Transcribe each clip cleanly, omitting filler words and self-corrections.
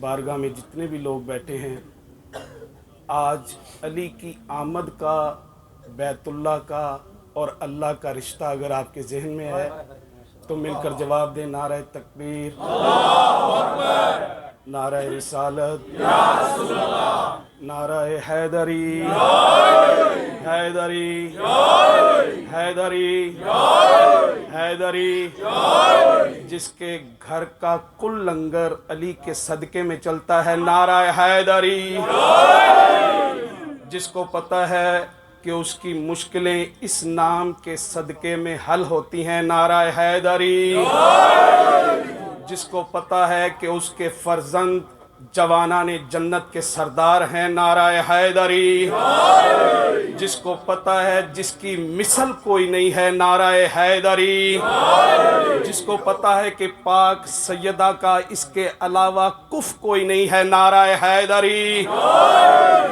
बारगाह में जितने भी लोग बैठे हैं, आज अली की आमद का, बैतुल्लाह का और अल्लाह का रिश्ता अगर आपके जहन में है तो मिलकर जवाब दें, नारा तकबीर, नारा रिसालत, नारा हैदरी, हैदरी, हैदरी, हैदरी। जिसके घर का कुल लंगर अली के सदके में चलता है, नारा हैदरी। जिसको पता है कि उसकी मुश्किलें इस नाम के सदके में हल होती हैं, नारा हैदरी। जिसको पता है कि उसके फर्जंद जवानाने जन्नत के सरदार हैं, नारा हैदरी। जिसको पता है जिसकी मिसल कोई नहीं है, नारा हैदरी। जिसको पता है कि पाक सैयदा का इसके अलावा कुफ कोई नहीं है, नारा हैदरी।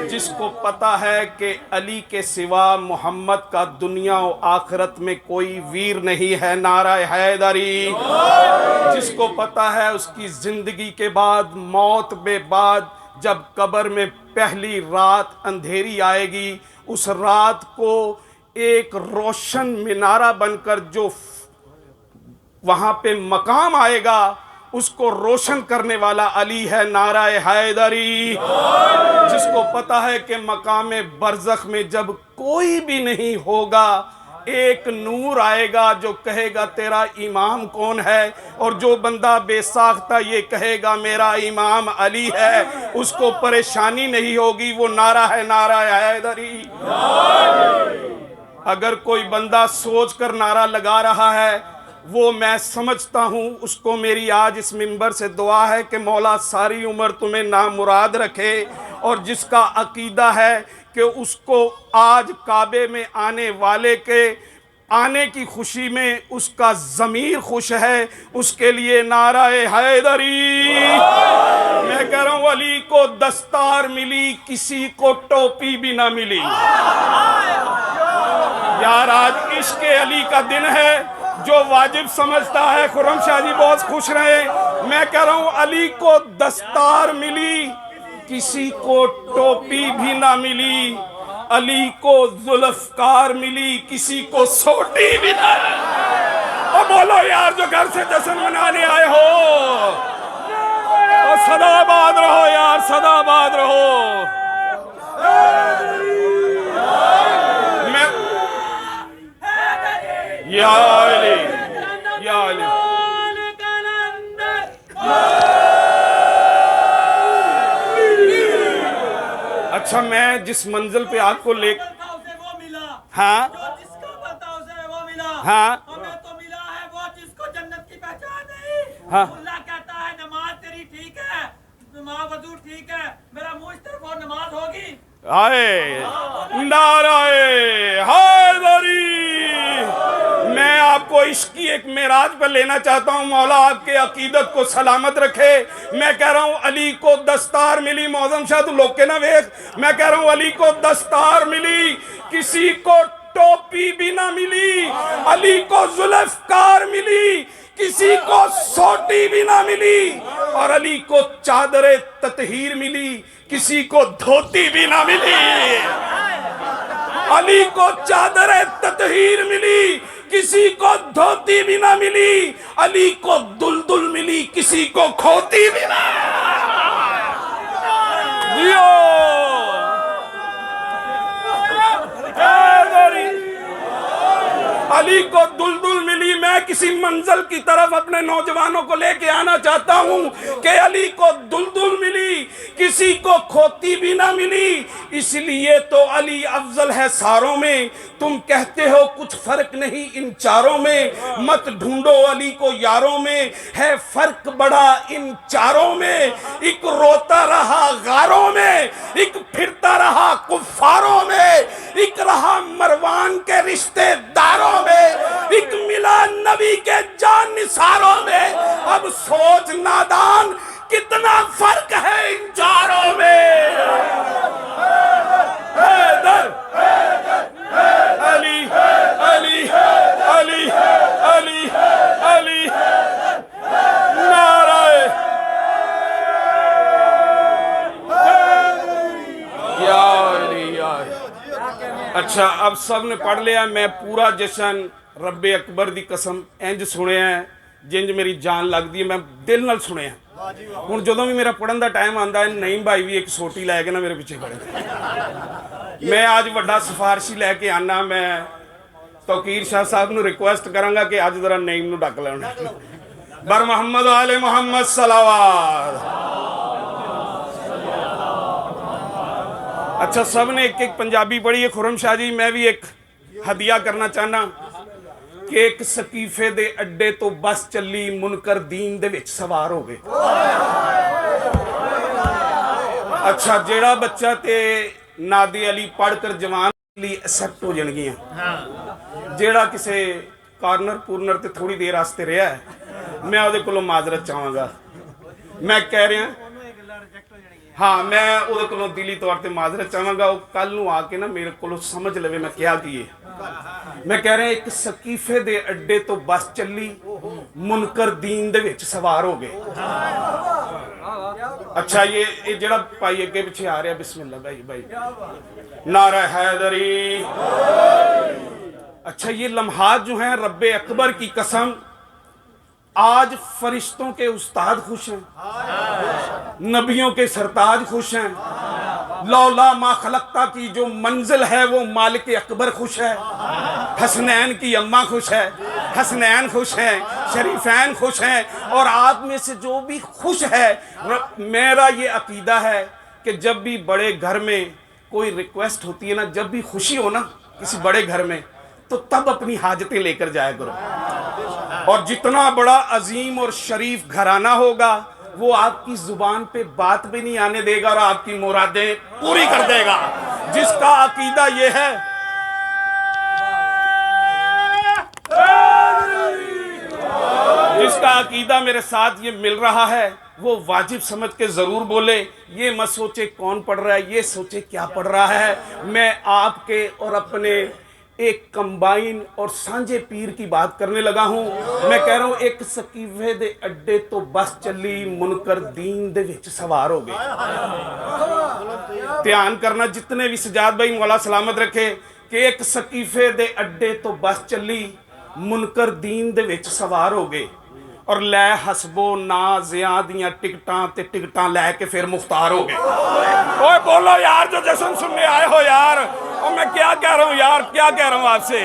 जिसको पता है कि अली के सिवा मोहम्मद का दुनिया और आखिरत में कोई वीर नहीं है, नारा हैदरी। जिसको पता है उसकी जिंदगी के बाद, मौत में बाद, जब कब्र में पहली रात अंधेरी आएगी, उस रात को एक रोशन मीनारा बनकर जो वहां पे मकाम आएगा उसको रोशन करने वाला अली है, नारा हैदरी। जिसको पता है कि मकाम बरज़ख में जब कोई भी नहीं होगा, एक नूर आएगा जो कहेगा तेरा इमाम कौन है, और जो बंदा बेसाख्ता ये कहेगा मेरा इमाम अली है, उसको परेशानी नहीं होगी, वो नारा है, नारा हैदरी। अगर कोई बंदा सोच कर नारा लगा रहा है, वो मैं समझता हूँ, उसको मेरी आज इस मिंबर से दुआ है कि मौला सारी उम्र तुम्हें नामुराद रखे। और जिसका अकीदा है कि उसको आज काबे में आने वाले के आने की खुशी में उसका ज़मीर खुश है, उसके लिए नारा हैदरी। मैं कह रहा हूँ अली को दस्तार मिली, किसी को टोपी भी ना मिली। यार आज इश्क अली का दिन है, जो वाजिब समझता है खुर्रम शाह जी बहुत खुश रहे। मैं कह रहा हूँ अली को दस्तार मिली, किसी को टोपी भी ना मिली। अली को जुल्फ़कार मिली, किसी को सोटी भी ना। और बोलो यार जो घर से जश्न मनाने आए हो, और सदाबाद रहो यार, सदाबाद रहो। मैं या अली, या अली। अच्छा, मैं जिस मंजिल पे आपको ले, हाँ हाँ, हमें तो मिला है वो जिसको जन्नत की पहचान नहीं। हाँ। अल्लाह कहता है नमाज तेरी ठीक है, नमाज वजू ठीक है, मेरा मुंह इस तरफ और नमाज होगी। आए नाराए हैदरी। मैं आपको इसकी एक मेराज पर लेना चाहता हूँ, मौला आपके अकीदत को सलामत रखे। मैं कह रहा हूँ अली को दस्तार मिली, मौजम शाह तू लोग के ना वेख। मैं कह रहा हूँ अली को दस्तार मिली, किसी को टोपी भी ना मिली। अली को जुल्फ़कार मिली, किसी को सोटी भी ना मिली। और अली को चादर ततहीर मिली, किसी को धोती भी ना मिली। अली को चादर ततहीर मिली, किसी को धोती भी ना मिली। अली को दुलदुल मिली, किसी को खोती भी ना। अली को दुलदुल मिली। मैं किसी मंजिल की तरफ अपने नौजवानों को लेके आना चाहता हूँ कि अली को दुलदुल मिली, किसी को खोती भी ना मिली। इसलिए तो अली अफजल है सारों में। तुम कहते हो कुछ फर्क नहीं इन चारों में, मत ढूंढो अली को यारों में, है फर्क बड़ा इन चारों में। एक रोता रहा गारों में, एक फिरता रहा कुफारों में, एक रहा मरवान के रिश्तेदारों में, एक मिला नबी के जान निसारों में। अब सोच नादान कितना फर्क है इन चारों में। हैदर अली अली अली अली अली नाराए अच्छा अब सब ने पढ़ लिया। मैं पूरा जशन रब्बे अकबर दी कसम इंज सुनिया जिंज मेरी जान लगती है, मैं दिल नाल सुनिया। ਹੁਣ ਜਦੋਂ ਵੀ ਮੇਰਾ ਪੜਨ ਦਾ ਟਾਈਮ ਆਉਂਦਾ ਹੈ ਨਈਮ ਭਾਈ ਵੀ ਇੱਕ ਸੋਟੀ ਲੈ ਕੇ ਨਾ ਮੇਰੇ ਪਿੱਛੇ ਖੜੇ। ਮੈਂ ਅੱਜ ਵੱਡਾ ਸਿਫਾਰਸ਼ੀ ਲੈ ਕੇ ਆਨਾ। ਮੈਂ ਤੌਕੀਰ ਸ਼ਾਹ ਸਾਹਿਬ ਨੂੰ ਰਿਕੁਐਸਟ ਕਰਾਂਗਾ ਕਿ ਅੱਜ ਜ਼ਰਾ ਨਈਮ ਨੂੰ ਡੱਕ ਲੈਣ। ਬਰ ਮੁਹੰਮਦ ਆਲੇ ਮੁਹੰਮਦ ਸਲਾਵਾਤ। अच्छा सब ने एक एक पंजाबी पढ़ी है। खुरम शाह जी मैं भी एक हदिया करना चाहना कि एक सकीफे दे अड्डे तो बस चली मुनकर दीन दे विच सवार हो गए। अच्छा जेड़ा बच्चा ते नादी अली पढ़कर जवान ली एक्सेप्ट हो जाएगी, जेड़ा किसे कार्नर पूर्नर ते थोड़ी देर वास्ते रहा है मैं ਉਹਦੇ ਕੋਲੋਂ माजरत चाहांगा। मैं कह रहा हाँ मैं ਉਹਦੇ ਕੋਲੋਂ दिली तौर पर माजरत चाहांगा। वो कल ਨੂੰ आ के ना मेरे को समझ लवे मैं क्या किए। मैं कह रहा एक सकीफे दे अड्डे तो बस चली मुनकर दीन दे विच सवार हो गए। अच्छा ये जड़ा भाई अगे पिछे आ रहा बिस्मिल्लाह भाई भाई नारा हैदरी। अच्छा ये लम्हात जो हैं रब्बे अकबर की कसम आज फरिश्तों के उस्ताद खुश हैं, नबियों के सरताज खुश हैं। लौला मा खलकता की जो मंजिल है वो मालिक अकबर खुश है। हसनैन की अम्मा खुश है, हसनैन खुश हैं, शरीफैन खुश हैं। और आप में से जो भी खुश है, मेरा ये अकीदा है कि जब भी बड़े घर में कोई रिक्वेस्ट होती है ना, जब भी खुशी हो ना किसी बड़े घर में, तो तब अपनी हाजतें लेकर जाया करो। और जितना बड़ा अजीम और शरीफ घराना होगा वो आपकी जुबान पे बात भी नहीं आने देगा और आपकी मुरादें पूरी कर देगा। जिसका अकीदा ये है जिसका अकीदा मेरे साथ ये मिल रहा है वो वाजिब समझ के ज़रूर बोले। ये मत सोचे कौन पढ़ रहा है, ये सोचे क्या पढ़ रहा है। मैं आपके और अपने एक कंबाइन और सांझे पीर की बात करने लगा हूं। मैं कह रहा हूं एक सकीफे दे अड्डे तो बस चली मुनकर दीन दे विच सवार हो गए। ध्यान करना जितने भी सजाद भाई मौला सलामत रखे कि एक सकीफे दे अड्डे तो बस चली मुनकर दीन दे विच सवार हो गए और लै हसबो ना जिया दियां टिकटां ते टिकटां लैके फिर मुख्तार हो गए। ओए बोलो यार जो जश्न सुनने आए हो यार। और मैं क्या कह रहा हूँ यार, क्या कह रहा हूँ आपसे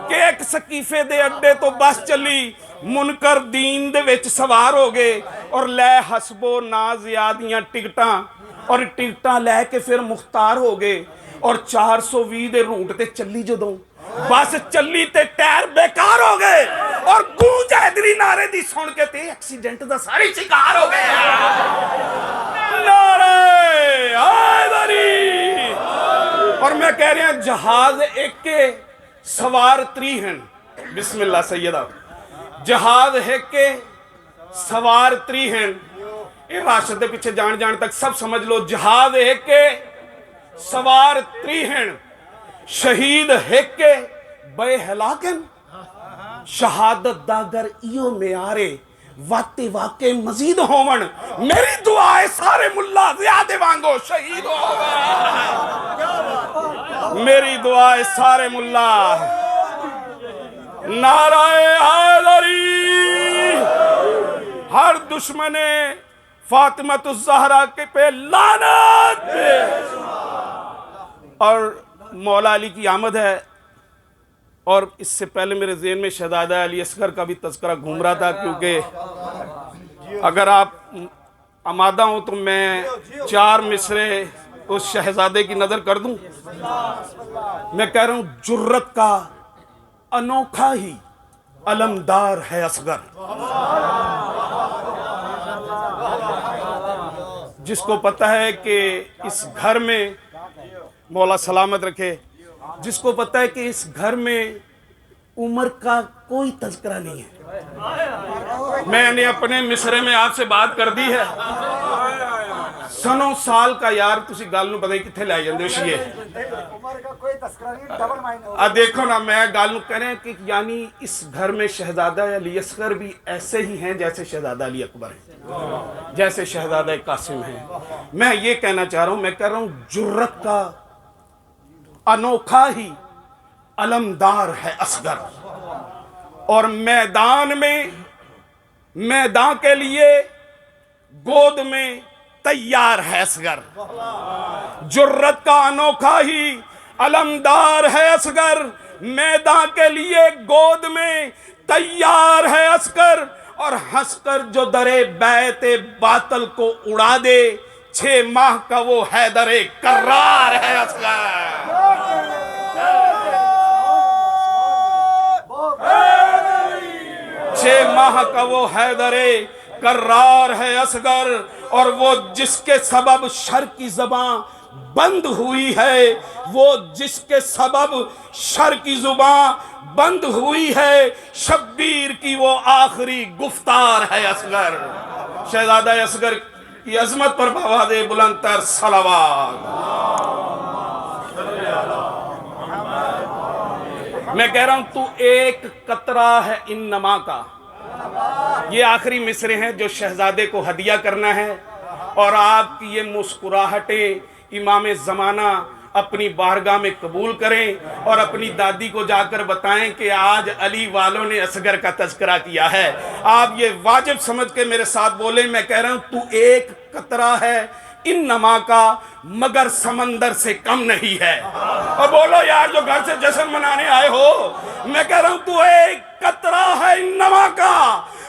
कि एक सकीफे दे अड्डे तो बस चली मुनकर दीन दे विच सवार हो गए और लै हसबो ना जिया दियां टिकटां और टिकटां लैके फिर मुख्तार हो गए। और 420 दे रूट ते चली जदों बस चली ते टायर बेकार हो गए और गूंज हैदरी नारे दी सुन के ते एक्सीडेंट दा सारे शिकार हो गए। नारे हैदरी। और मैं कह रहा जहाज एक के सवार 3 हैं। बिस्मिल्लाह सैयदा जहाज एक के सवार 3 हैं। ये राशिद दे पीछे जान जान तक सब समझ लो। जहाज एक के सवार 3 हैं। शहीद एक के बे हलाकन शहादत दागर इयो मेयारे वाते वाके मजीद होवन। मेरी दुआ है सारे मुल्ला ज़ियादे वांगो शहीद हो। मेरी दुआ है सारे मुल्ला। नाराए हैदरी। हर दुश्मने फातिमतुज़ ज़हरा के पे लानत। और मौला अली की आमद है। और इससे पहले मेरे ज़हन में शहज़ादा अली असगर का भी तज़किरा घूम रहा था, क्योंकि अगर आप आमादा हो तो मैं 4 मिसरे उस शहज़ादे की नज़र कर दूं। मैं कह रहा हूँ जुर्रत का अनोखा ही अलमदार है असगर। जिसको पता है कि इस घर में मौला सलामत रखे, जिसको पता है कि इस घर में उम्र का कोई तज़किरा नहीं है। मैंने अपने मिसरे में आपसे बात कर दी है। सनों साल का यार तुसी गल नूं पता ही कित्थे लै जांदे हो शीए। उम्र का कोई तस्करा नहीं, डबल माइंड हो। देखो ना मैं गल नूं कह रहा कि यानी इस घर में शहजादा अली असगर भी ऐसे ही हैं जैसे शहजादा अली अकबर है, जैसे शहजादा कासिम है। मैं ये कहना चाह रहा हूं, मैं कह रहा हूं जुर्रत का अनोखा ही अलमदार है असगर, और मैदान के लिए गोद में तैयार है असगर। जुर्रत का अनोखा ही अलमदार है असगर, मैदान के लिए गोद में तैयार है असगर, और हंसकर जो दरे बैते बातल को उड़ा दे, 6 माह का वो हैदरे कर्रार है असगर। 6 माह का वो हैदरे कर्रार है असगर, और वो जिसके सबब शर की ज़बां बंद हुई है, वो जिसके सबब शर की ज़ुबां बंद हुई है, शब्बीर की वो आखिरी गुफ्तार है असगर। शहजादा असगर की अजमत पर आवाज़े बुलंदतर सलावत। मैं कह रहा हूं तू एक कतरा है इन नमा का। ये आखिरी मिसरे हैं जो शहजादे को हदिया करना है, और आपकी ये मुस्कुराहटें इमाम ज़माना अपनी बारगाह में कबूल करें, और अपनी दादी को जाकर बताएं कि आज अली वालों ने असगर का तज़किरा किया है। आप ये वाजिब समझ के मेरे साथ बोले, मैं कह रहा हूं तू एक कतरा है इन नमा का, मगर समंदर से कम नहीं है। और बोलो यार जो घर से जश्न मनाने आए हो, मैं कह रहा हूं तू एक कतरा है इन नमा का,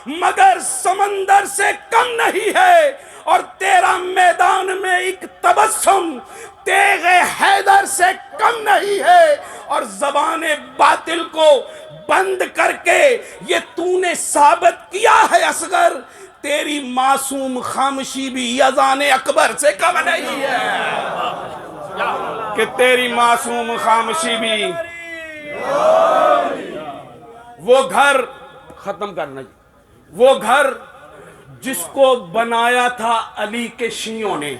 मगर समंदर से कम नहीं है, और तेरा मैदान में एक तबस्सुम तेगे हैदर से कम नहीं है, और ज़बाने बातिल को बंद करके ये तूने साबित किया है असगर, तेरी मासूम खामोशी भी अज़ान अकबर से कम नहीं है, कि तेरी मासूम खामोशी भी। वो घर खत्म करना, वो घर जिसको बनाया था अली के शियों ने।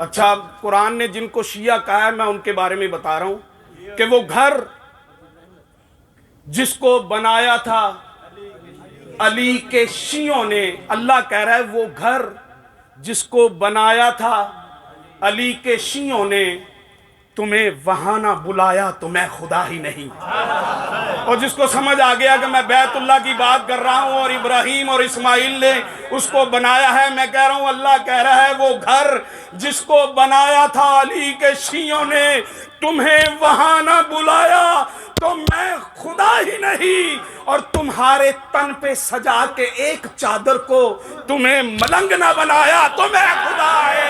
अच्छा, कुरान ने जिनको शिया कहा है मैं उनके बारे में बता रहा हूं कि वो घर जिसको बनाया था अली के शियों ने, अल्लाह कह रहा है वो घर जिसको बनाया था अली के शियों ने, तुम्हें वहां ना बुलाया तो मैं खुदा ही नहीं। और जिसको समझ आ गया कि मैं बैतुल्लाह की बात कर रहा हूं और इब्राहिम और इस्माइल ने उसको बनाया है, मैं कह रहा हूं अल्लाह कह रहा है वो घर जिसको बनाया था अली के शियों ने, तुम्हें वहां ना बुलाया तो मैं खुदा ही नहीं, और तुम्हारे तन पे सजा के एक चादर को तुम्हें मलंग ना बनाया तो मैं खुदा है।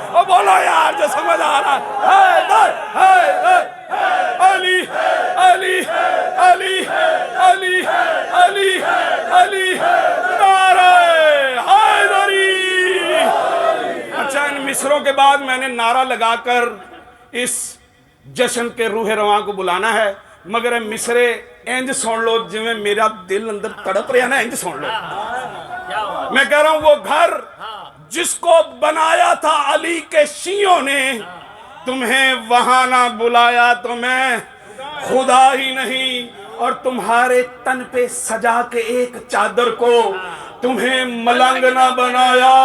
और बोलो यार जो समझ आ रहा है, अली अली अली अली अली अली नारे हैदरी। अच्छा, इन मिसरों के बाद मैंने नारा लगाकर इस जश्न के रूह रवां को बुलाना है, मगर मिसरे इंज सुन लो जिवें मेरा दिल अंदर तड़प रहा ना, इंज सुन लो। मैं कह रहा हूं वो घर जिसको बनाया था अली के शियों ने, तुम्हें वहां ना बुलाया तो मैं खुदा ही नहीं, और तुम्हारे तन पे सजा के एक चादर को तुम्हें मलंग ना बनाया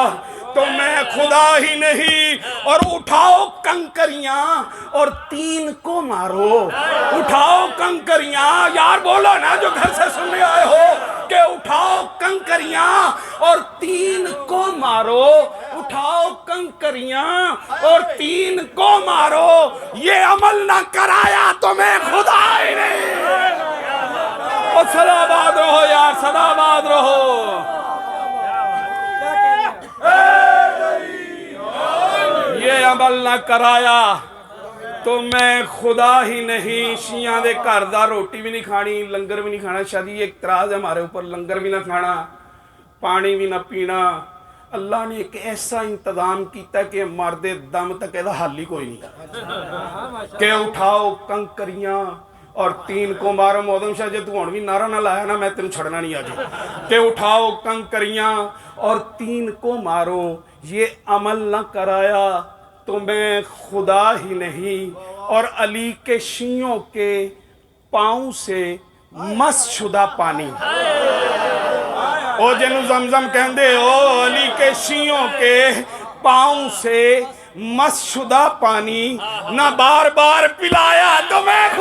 तो मैं खुदा ही नहीं। और उठाओ कंकरियां और 3 को मारो, उठाओ कंकरियां, यार बोलो ना जो घर से सुनने आए हो कि उठाओ कंकरियां और 3 को मारो, उठाओ कंकरियां और 3 को मारो, ये अमल ना कराया तो मैं खुदा ही नहीं। और सदाबाद रहो यार, सदाबाद रहो। ये अमल ना कराया तो मैं खुदा ही नहीं। शिया दे घर दा रोटी भी नहीं खानी, लंगर भी नहीं खाना। शादी एक तराज है हमारे ऊपर, लंगर भी ना खाना, पानी भी ना पीना। अल्लाह ने एक ऐसा इंतजाम किया कि मरदे दम तक ਇਹਦਾ हल ही कोई नहीं कि उठाओ कंकरियां और 3 को मारो। मौदम शाह जे तू हुण भी नारा ना लाया ना, मैं तेन छड़ना नहीं आज कि उठाओ कंकरियां और 3 को मारो, ये अमल ना कराया तो मैं खुदा ही नहीं। और अली के शियों के पाँव से मस शुदा पानी, ओ जिन्हों जमजम कहते हो, अली के शियों के पाँव से مست شدہ پانی نہ بار بار پلایا تمہیں